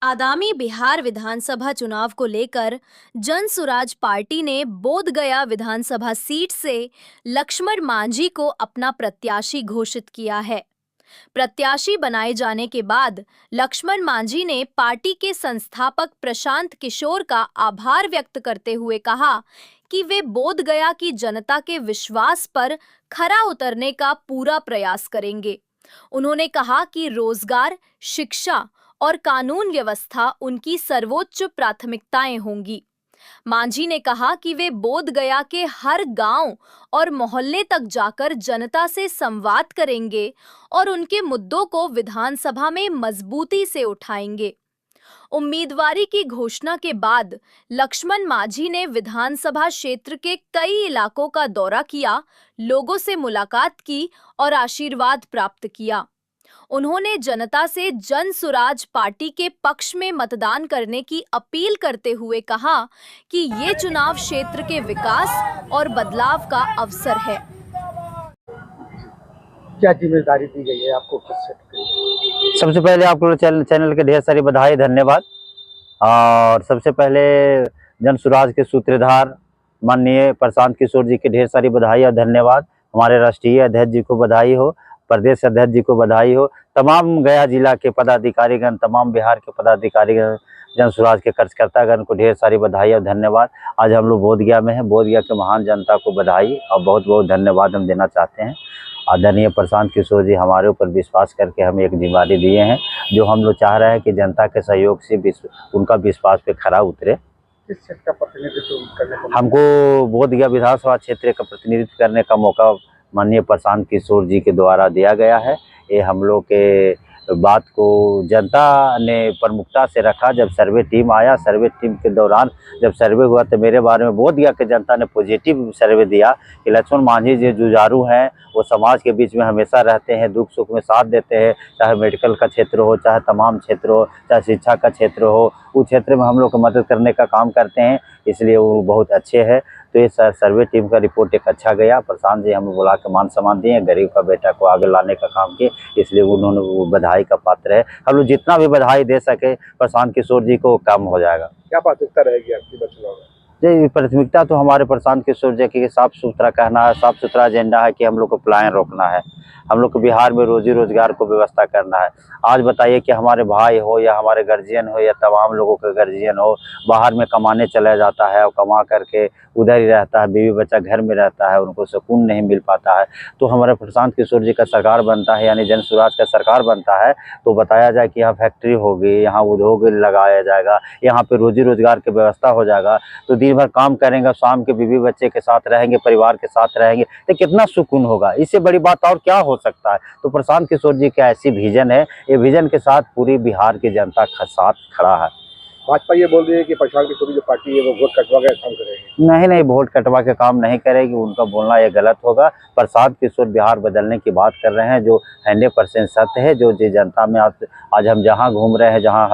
आगामी बिहार विधानसभा चुनाव को लेकर जन सुराज पार्टी ने बोधगया विधानसभा सीट से लक्ष्मण मांझी को अपना प्रत्याशी घोषित किया है। प्रत्याशी बनाए जाने के बाद लक्ष्मण मांझी ने पार्टी के संस्थापक प्रशांत किशोर का आभार व्यक्त करते हुए कहा कि वे बोधगया की जनता के विश्वास पर खरा उतरने का पूरा प्रयास करेंगे। उन्होंने कहा कि रोजगार, शिक्षा और कानून व्यवस्था उनकी सर्वोच्च प्राथमिकताएं होंगी। मांझी ने कहा कि वे बोधगया के हर गांव और मोहल्ले तक जाकर जनता से संवाद करेंगे और उनके मुद्दों को विधानसभा में मजबूती से उठाएंगे। उम्मीदवारी की घोषणा के बाद लक्ष्मण मांझी ने विधानसभा क्षेत्र के कई इलाकों का दौरा किया, लोगों से मुलाकात की और आशीर्वाद प्राप्त किया। उन्होंने जनता से जन सुराज पार्टी के पक्ष में मतदान करने की अपील करते हुए कहा कि ये चुनाव क्षेत्र के विकास और बदलाव का अवसर है। क्या जिम्मेदारी दी गई है आपको किस सेट की? सबसे पहले आप लोग चैनल के ढेर सारी बधाई, धन्यवाद। और सबसे पहले जन सुराज के सूत्रधार माननीय प्रशांत किशोर जी के ढेर सारी बधाई और धन्यवाद। हमारे राष्ट्रीय अध्यक्ष जी को बधाई हो, प्रदेश अध्यक्ष जी को बधाई हो, तमाम गया जिला के पदाधिकारीगण, तमाम बिहार के पदाधिकारीगण, जन सुराज के कार्यकर्तागण को ढेर सारी बधाई और धन्यवाद। आज हम लोग बोधगया में हैं। बोधगया के महान जनता को बधाई और बहुत बहुत धन्यवाद हम देना चाहते हैं। आदरणीय प्रशांत किशोर जी हमारे ऊपर विश्वास करके हमें एक जिम्मेदारी दिए हैं, जो हम लोग चाह रहे हैं कि जनता के सहयोग से उनका विश्वास पे खरा उतरे। किस सेट का प्रतिनिधित्व करने को हमको बोधगया विधानसभा क्षेत्र का प्रतिनिधित्व करने का मौका माननीय प्रशांत किशोर जी के द्वारा दिया गया है। ये हम लोग के बात को जनता ने प्रमुखता से रखा। जब सर्वे टीम आया, सर्वे टीम के दौरान जब सर्वे हुआ तो मेरे बारे में बोधगया के जनता ने पॉजिटिव सर्वे दिया कि लक्ष्मण मांझी जो जुझारू हैं, वो समाज के बीच में हमेशा रहते हैं, दुख सुख में साथ देते हैं, चाहे मेडिकल का क्षेत्र हो, चाहे तमाम क्षेत्र हो, चाहे शिक्षा का क्षेत्र हो, उस क्षेत्र में हम लोग को मदद करने का काम करते हैं, इसलिए वो बहुत अच्छे हैं। तो ये सर्वे टीम का रिपोर्ट एक अच्छा गया। प्रशांत जी हमें बुला के मान सम्मान दिए, गरीब का बेटा को आगे लाने का काम किए, इसलिए उन्होंने वो बधाई का पात्र है। हम लोग जितना भी बधाई दे सके प्रशांत किशोर जी को कम हो जाएगा। क्या प्राथमिकता रहेगी आपकी चुनाव में? जी, प्राथमिकता तो हमारे प्रशांत किशोर जी की साफ सुथरा कहना है, साफ सुथरा एजेंडा है कि हम लोग को पलायन रोकना है, हम लोग को बिहार में रोजी रोजगार को व्यवस्था करना है। आज बताइए कि हमारे भाई हो या हमारे गार्जियन हो या तमाम लोगों के गार्जियन हो, बाहर में कमाने चला जाता है और कमा करके उधर ही रहता है, बीवी बच्चा घर में रहता है, उनको सुकून नहीं मिल पाता है। तो हमारे प्रशांत किशोर जी का सरकार बनता है, यानी जन सुराज का सरकार बनता है, तो बताया जाए कि यहाँ फैक्ट्री होगी, यहाँ उद्योग लगाया जाएगा, यहाँ पे रोजी रोजगार की व्यवस्था हो जाएगा, तो दिन भर काम करेंगे, शाम के बीवी बच्चे के साथ रहेंगे, परिवार के साथ रहेंगे, तो कितना सुकून होगा। इससे बड़ी बात और क्या हो सकता है। तो प्रशांत किशोर जी का ऐसी विजन है, ये विजन के साथ पूरी बिहार की जनता का साथ खड़ा है। भाजपा ये बोल रही है कि प्रशांत किशोर जो पार्टी है वो वोट कटवा के काम करेगी। नहीं, वोट कटवा के काम नहीं करेगी, उनका बोलना ये गलत होगा। प्रशांत किशोर बिहार बदलने की बात कर रहे हैं, जो 100% सत्य है। जो जनता में आज हम जहां घूम रहे हैं, जहां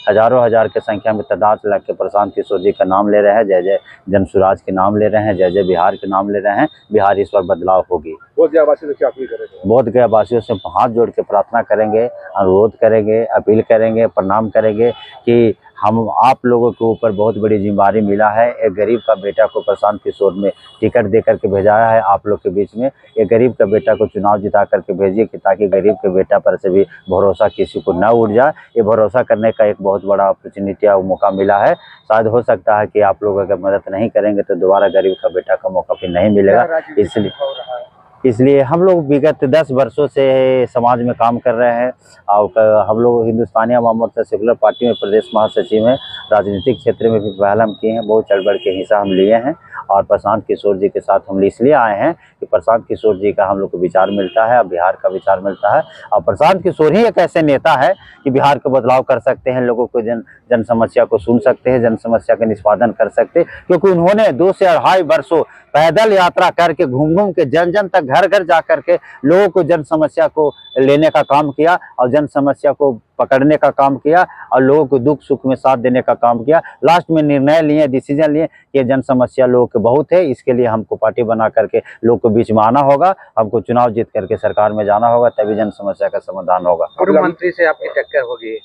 हजारों हजार की संख्या में तादाद लग के प्रशांत किशोर जी का नाम ले रहे हैं, जय जय जन सुराज के नाम ले रहे हैं, जय जय बिहार के नाम ले रहे हैं, बिहार इस बार बदलाव होगी। बोधगया वासियों से क्या अपील करेंगे? बोधगया वासियों से हाथ जोड़ के प्रार्थना करेंगे, अनुरोध करेंगे, अपील करेंगे, प्रणाम करेंगे कि हम आप लोगों के ऊपर बहुत बड़ी जिम्मेदारी मिला है। एक गरीब का बेटा को प्रशांत किशोर में टिकट दे करके भेजाया है आप लोग के बीच में। एक गरीब का बेटा को चुनाव जिता करके भेजिए कि ताकि गरीब के बेटा पर से भी भरोसा किसी को न उठ जाए। ये भरोसा करने का एक बहुत बड़ा अपॉर्चुनिटी और मौका मिला है। शायद हो सकता है कि आप लोग अगर मदद नहीं करेंगे तो दोबारा गरीब का बेटा का मौका फिर नहीं मिलेगा। इसलिए हम लोग विगत 10 वर्षों से समाज में काम कर रहे हैं और हम लोग हिंदुस्तानी अवाम मोर्चा सेकुलर पार्टी में प्रदेश महासचिव हैं। राजनीतिक क्षेत्र में भी पहल हम किए हैं, बहुत चढ़ बढ़ के हिस्सा हम लिए हैं और प्रशांत किशोर जी के साथ हम इसलिए आए हैं कि प्रशांत किशोर जी का हम लोग को विचार मिलता है और बिहार का विचार मिलता है। और प्रशांत किशोर ही एक ऐसे नेता है कि बिहार का बदलाव कर सकते हैं, लोगों को जन समस्या को सुन सकते हैं, जन समस्या का निष्पादन कर सकते हैं, क्योंकि उन्होंने 2 से 2.5 वर्षों पैदल यात्रा करके घूम के जन तक घर घर जा करके लोगों को जन समस्या को लेने का काम किया और जन समस्या को पकड़ने का काम किया और लोगों को दुख सुख में साथ देने का काम किया। लास्ट में निर्णय लिए, डिसीजन लिए कि जन समस्या लोगों के बहुत है, इसके लिए हमको पार्टी बना करके लोगों के बीच में आना होगा, हमको चुनाव जीत करके सरकार में जाना होगा, तभी जन समस्या का समाधान होगा। गृह मंत्री से आपकी टक्कर होगी?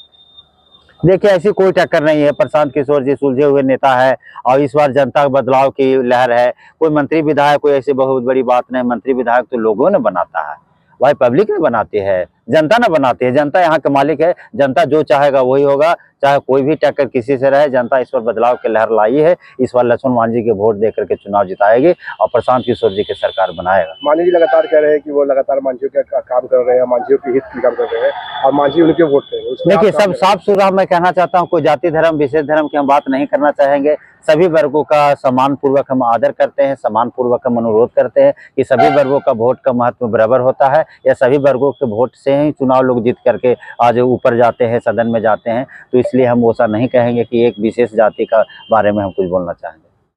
देखिए ऐसी कोई टक्कर नहीं है। प्रशांत किशोर जी सुलझे हुए नेता है और इस बार जनता का बदलाव की लहर है। कोई मंत्री विधायक कोई ऐसी बहुत बड़ी बात नहीं। मंत्री विधायक तो लोगों ने बनाता है भाई, पब्लिक ने बनाती है, जनता ना बनाती है। जनता यहाँ के मालिक है। जनता जो चाहेगा वही होगा, चाहे कोई भी टक्कर किसी से रहे। जनता इस पर बदलाव की लहर लाई है। इस बार लक्ष्मण मांझी के वोट देकर के चुनाव जिताएगी और प्रशांत किशोर जी की सरकार बनाएगा। मांझी जी लगातार कह रहे हैं कि वो लगातार मांझियों का काम कर रहे हैं, मांझियों के हित की काम कर रहे हैं और मांझी उनके वोट करेंगे। उसमें देखिए आप सब साफ सुथरा मैं कहना चाहता हूँ, कोई जाति धर्म विशेष धर्म की हम बात नहीं करना चाहेंगे। सभी वर्गों का सम्मान पूर्वक हम आदर करते हैं, सम्मान पूर्वक हम अनुरोध करते हैं कि सभी वर्गों का वोट का महत्व बराबर होता है। या सभी वर्गों के वोट से ही चुनाव लोग जीत करके आज ऊपर जाते हैं, सदन में जाते हैं। तो इसलिए हम ऐसा नहीं कहेंगे कि एक विशेष जाति का बारे में हम कुछ बोलना चाहेंगे।